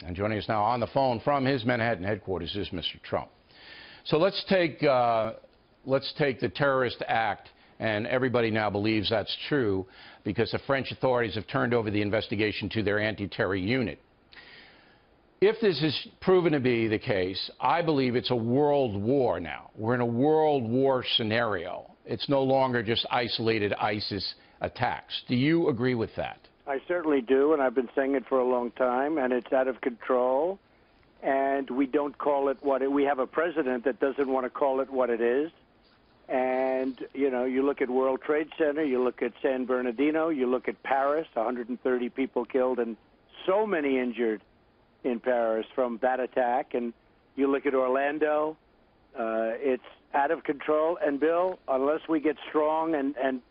And joining us now on the phone from his Manhattan headquarters is Mr. Trump. So let's take the terrorist act, and everybody now believes that's true because the French authorities have turned over the investigation to their anti-terror unit. If this is proven to be the case, I believe it's a world war now. We're in a world war scenario. It's no longer just isolated ISIS attacks. Do you agree with that? I certainly do, and I've been saying it for a long time, and it's out of control, and we don't call it what we have a president that doesn't want to call it what it is. And, you know, you look at World Trade Center, you look at San Bernardino, you look at Paris, 130 people killed and so many injured in Paris from that attack, and you look at Orlando, it's out of control. And, Bill, unless we get strong and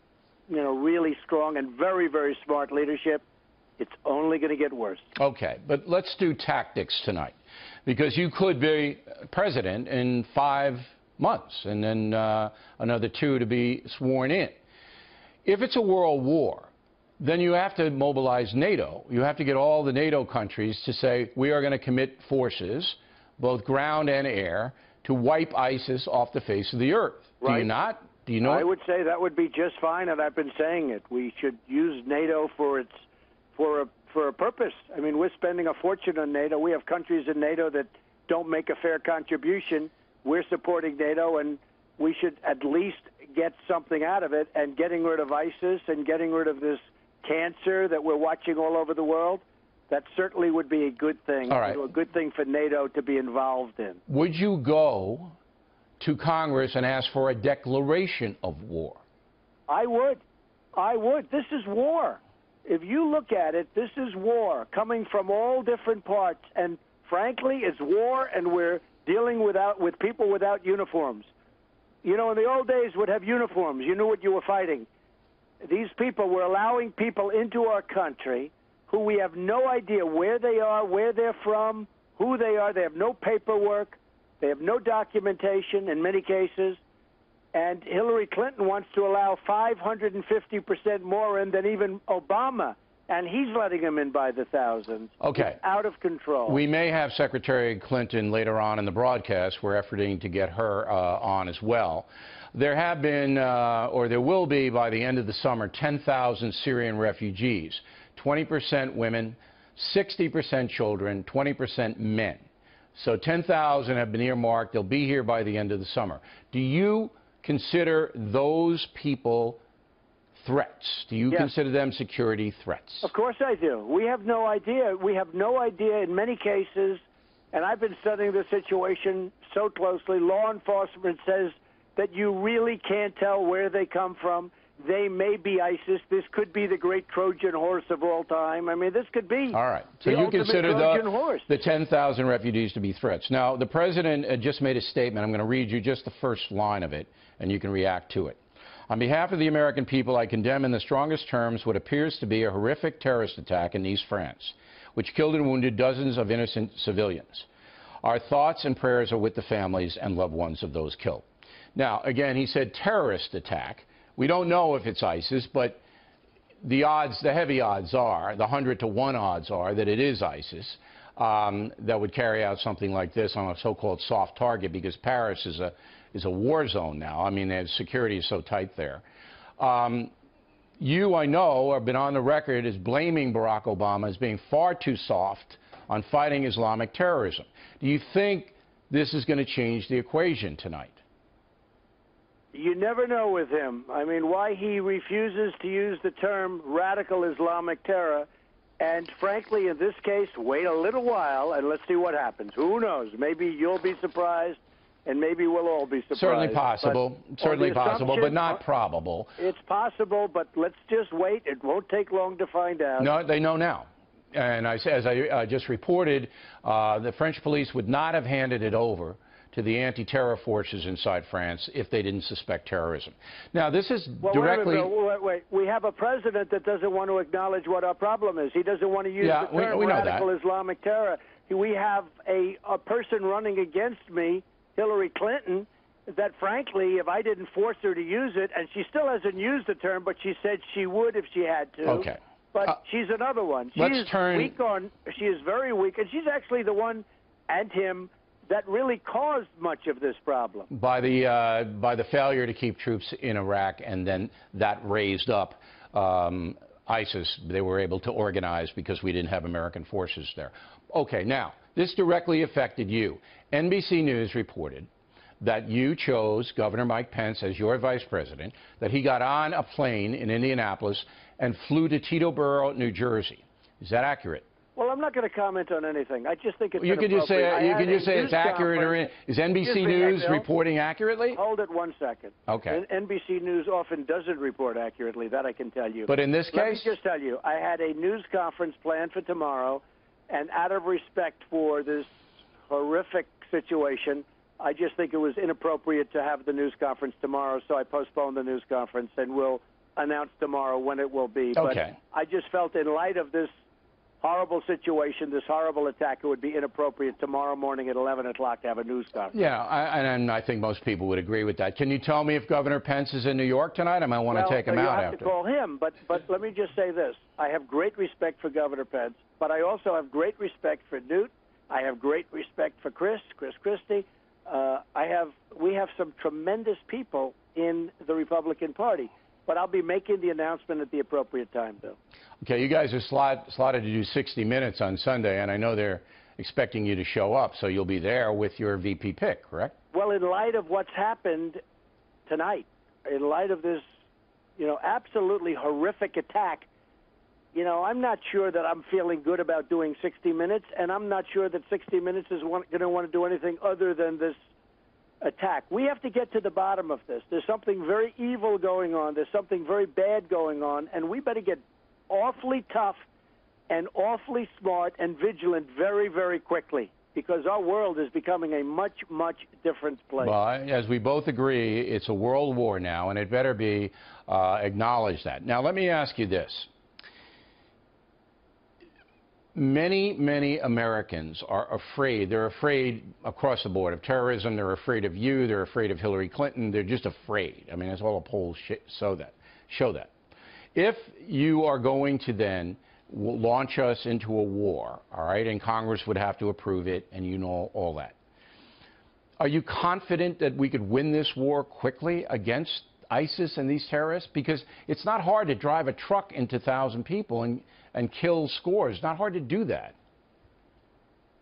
you know, really strong and very, very smart leadership, it's only going to get worse. Okay, but let's do tactics tonight, because you could be president in 5 months and then another 2 to be sworn in. If it's a world war, then you have to mobilize NATO. You have to get all the NATO countries to say, we are going to commit forces, both ground and air, to wipe ISIS off the face of the earth. Right. Do you not? Do you know? I would say that would be just fine, and I've been saying it. We should use NATO for a purpose. I mean, we're spending a fortune on NATO. We have countries in NATO that don't make a fair contribution. We're supporting NATO, and we should at least get something out of it. And getting rid of ISIS and getting rid of this cancer that we're watching all over the world, that certainly would be a good thing. All right. A good thing for NATO to be involved in. Would you go to Congress and ask for a declaration of war? I would. I would. This is war. If you look at it, this is war coming from all different parts. And frankly, it's war, and we're dealing with people without uniforms. You know, in the old days, would have uniforms. You knew what you were fighting. These people were allowing people into our country who we have no idea where they are, where they're from, who they are. They have no paperwork. They have no documentation in many cases. And Hillary Clinton wants to allow 550% more in than even Obama. And he's letting them in by the thousands. Okay. It's out of control. We may have Secretary Clinton later on in the broadcast. We're efforting to get her on as well. There have been, or there will be by the end of the summer, 10,000 Syrian refugees, 20% women, 60% children, 20% men. So 10,000 have been earmarked. They'll be here by the end of the summer. Do you consider those people threats? Do you consider them security threats? Of course I do. We have no idea. We have no idea in many cases, and I've been studying the situation so closely. Law enforcement says that you really can't tell where they come from. They may be ISIS. This could be the great Trojan horse of all time. I mean, this could be all right. So the you consider the 10,000 refugees to be threats. Now, the president just made a statement. I'm going to read you just the first line of it, and you can react to it. On behalf of the American people, I condemn in the strongest terms what appears to be a horrific terrorist attack in East France, which killed and wounded dozens of innocent civilians. Our thoughts and prayers are with the families and loved ones of those killed. Now, again, he said terrorist attack. We don't know if it's ISIS, but the odds, the heavy odds are, the 100 to 1 odds are that it is ISIS that would carry out something like this on a so-called soft target, because Paris is a war zone now. I mean, the security is so tight there. You, I know, have been on the record as blaming Barack Obama as being far too soft on fighting Islamic terrorism. Do you think this is going to change the equation tonight? You never know with him. I mean, why he refuses to use the term radical Islamic terror. And frankly, in this case, wait a little while and let's see what happens. Who knows? Maybe you'll be surprised, and maybe we'll all be surprised. Certainly possible. Certainly possible, but not probable. It's possible, but let's just wait. It won't take long to find out. No, they know now. And as I just reported, the French police would not have handed it over to the anti-terror forces inside France if they didn't suspect terrorism. Now, this is directly... Wait. We have a president that doesn't want to acknowledge what our problem is. He doesn't want to use the term radical Islamic terror. We have a person running against me, Hillary Clinton, that frankly, if I didn't force her to use it, and she still hasn't used the term, but she said she would if she had to. Okay. But she's another one. She let's is turn- weak on. She is very weak, and she's actually the one, and him, that really caused much of this problem. By the failure to keep troops in Iraq, and then that raised up ISIS. They were able to organize because we didn't have American forces there. Okay, now, this directly affected you. NBC News reported that you chose Governor Mike Pence as your vice president, that he got on a plane in Indianapolis and flew to Teterboro, New Jersey. Is that accurate? Well, I'm not going to comment on anything. I just think it's You can just say inappropriate. it's accurate, or is NBC News reporting accurately? Hold it 1 second. Okay. NBC News often doesn't report accurately, that I can tell you. But in this Let case? me just tell you, I had a news conference planned for tomorrow, and out of respect for this horrific situation, I just think it was inappropriate to have the news conference tomorrow, so I postponed the news conference, and we'll announce tomorrow when it will be. Okay. But I just felt in light of this horrible situation, this horrible attack, it would be inappropriate tomorrow morning at 11 o'clock to have a news conference. Yeah, and I think most people would agree with that. Can you tell me if Governor Pence is in New York tonight? I might want to take him out after. You have to call him, but let me just say this. I have great respect for Governor Pence, but I also have great respect for Newt. I have great respect for Chris Christie. We have some tremendous people in the Republican Party. But I'll be making the announcement at the appropriate time, Bill. Okay, you guys are slotted to do 60 Minutes on Sunday, and I know they're expecting you to show up, so you'll be there with your VP pick, correct? Well, in light of what's happened tonight, in light of this, absolutely horrific attack, I'm not sure that I'm feeling good about doing 60 Minutes, and I'm not sure that 60 Minutes is going to want to do anything other than this attack. We have to get to the bottom of this. There's something very evil going on. There's something very bad going on, and we better get awfully tough and awfully smart and vigilant very, very quickly, because our world is becoming a much, much different place. Well, as we both agree, it's a world war now, and it better be acknowledged that. Now, let me ask you this. Many Americans are afraid. They're afraid across the board of terrorism. They're afraid of you. They're afraid of Hillary Clinton. They're just afraid. I mean, that's all the polls show that. If you are going to then launch us into a war, all right, and Congress would have to approve it, and you know all that, are you confident that we could win this war quickly against ISIS and these terrorists? Because it's not hard to drive a truck into 1,000 people and kill scores. It's not hard to do that.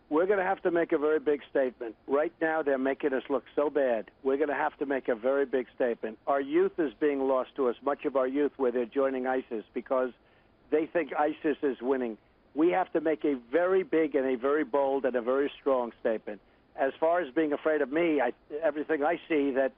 We're going to have to make a very big statement. Right now, they're making us look so bad. We're going to have to make a very big statement. Our youth is being lost to us, much of our youth, where they're joining ISIS because they think ISIS is winning. We have to make a very big and a very bold and a very strong statement. As far as being afraid of me, everything I see that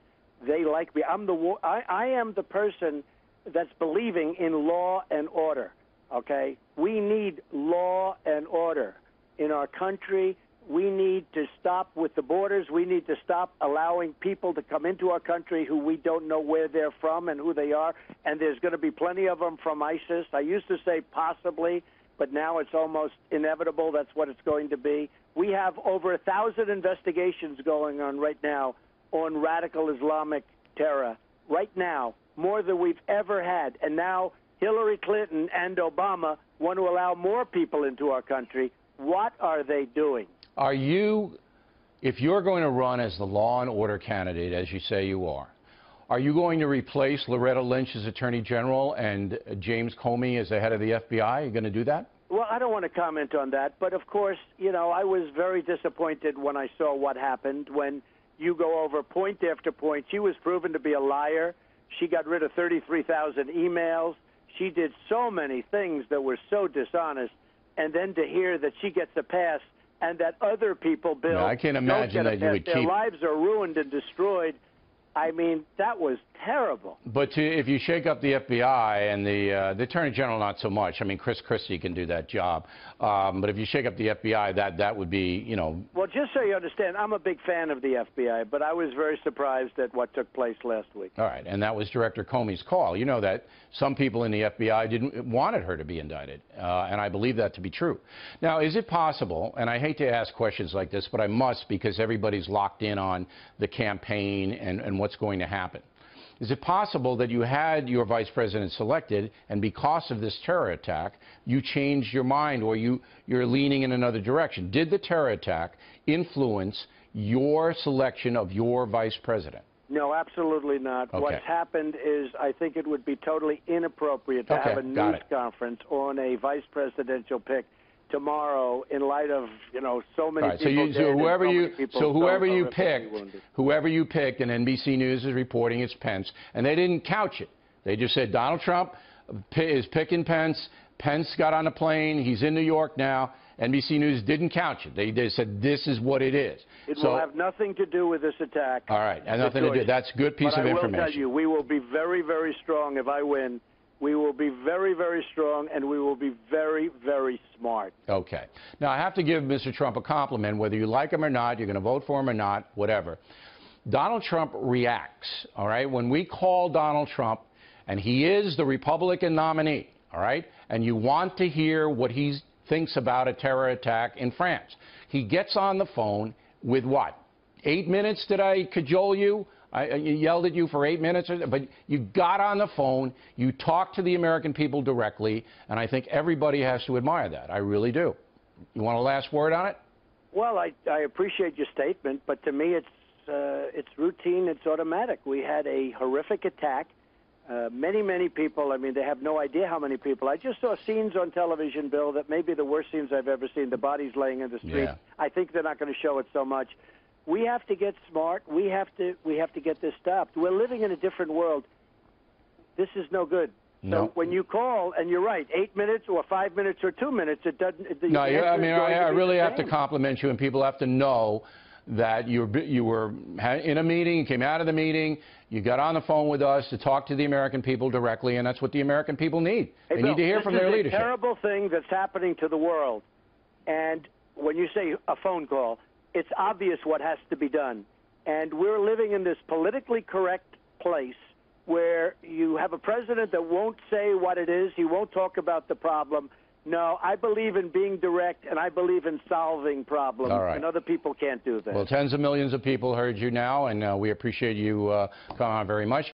they like me. I am the person that's believing in law and order. Okay? We need law and order in our country. We need to stop with the borders. We need to stop allowing people to come into our country who we don't know where they're from and who they are. And there's going to be plenty of them from ISIS. I used to say possibly, but now it's almost inevitable. That's what it's going to be. We have over 1,000 investigations going on right now on radical Islamic terror. Right now, more than we've ever had. And now Hillary Clinton and Obama want to allow more people into our country. What are they doing? Are you, if you're going to run as the law and order candidate, as you say you are you going to replace Loretta Lynch as Attorney General and James Comey as the head of the FBI? Are you going to do that? Well, I don't want to comment on that. But, of course, I was very disappointed when I saw what happened when you go over point after point. She was proven to be a liar. She got rid of 33,000 emails. She did so many things that were so dishonest. And then to hear that she gets a pass and that other people, Bill, I can't imagine that you would their lives are ruined and destroyed. I mean, that was terrible. But if you shake up the FBI and the Attorney General, not so much. I mean, Chris Christie can do that job. But if you shake up the FBI, that would be, Well, just so you understand, I'm a big fan of the FBI, but I was very surprised at what took place last week. All right, and that was Director Comey's call. You know that some people in the FBI wanted her to be indicted, and I believe that to be true. Now, is it possible, and I hate to ask questions like this, but I must because everybody's locked in on the campaign and what's going to happen. Is it possible that you had your vice president selected, and because of this terror attack, you changed your mind, or you're leaning in another direction? Did the terror attack influence your selection of your vice president? No, absolutely not. Okay. What's happened is I think it would be totally inappropriate to have a news conference on a vice presidential pick tomorrow in light of, so many people so whoever you picked, and NBC News is reporting it's Pence, and they didn't couch it. They just said Donald Trump is picking Pence. Pence got on a plane. He's in New York now. NBC News didn't couch it. They said this is what it is. It will have nothing to do with this attack. All right, and nothing to do. That's a good piece of information. But I will tell you, we will be very, very strong if I win. We will be very, very strong, and we will be very, very smart. Okay. Now, I have to give Mr. Trump a compliment, whether you like him or not, you're going to vote for him or not, whatever. Donald Trump reacts, all right? When we call Donald Trump, and he is the Republican nominee, all right, and you want to hear what he thinks about a terror attack in France, he gets on the phone with what? 8 minutes, did I cajole you? I yelled at you for 8 minutes, but you got on the phone, you talked to the American people directly, and I think everybody has to admire that. I really do. You want a last word on it? Well, I appreciate your statement, but to me it's routine, it's automatic. We had a horrific attack. Many people, I mean, they have no idea how many people. I just saw scenes on television, Bill, that may be the worst scenes I've ever seen, the bodies laying in the street. Yeah. I think they're not going to show it so much. We have to get smart. We have to get this stopped. We're living in a different world. This is no good. No. So when you call, and you're right, 8 minutes or 5 minutes or 2 minutes, it doesn't. No, I mean, I really have to compliment you, and people have to know that you were in a meeting, you came out of the meeting, you got on the phone with us to talk to the American people directly, and that's what the American people need. They need to hear from their leadership. This is a terrible thing that's happening to the world. And when you say a phone call, it's obvious what has to be done. And we're living in this politically correct place where you have a president that won't say what it is. He won't talk about the problem. No, I believe in being direct, and I believe in solving problems. All right. And other people can't do that. Well, tens of millions of people heard you now, and we appreciate you coming on very much.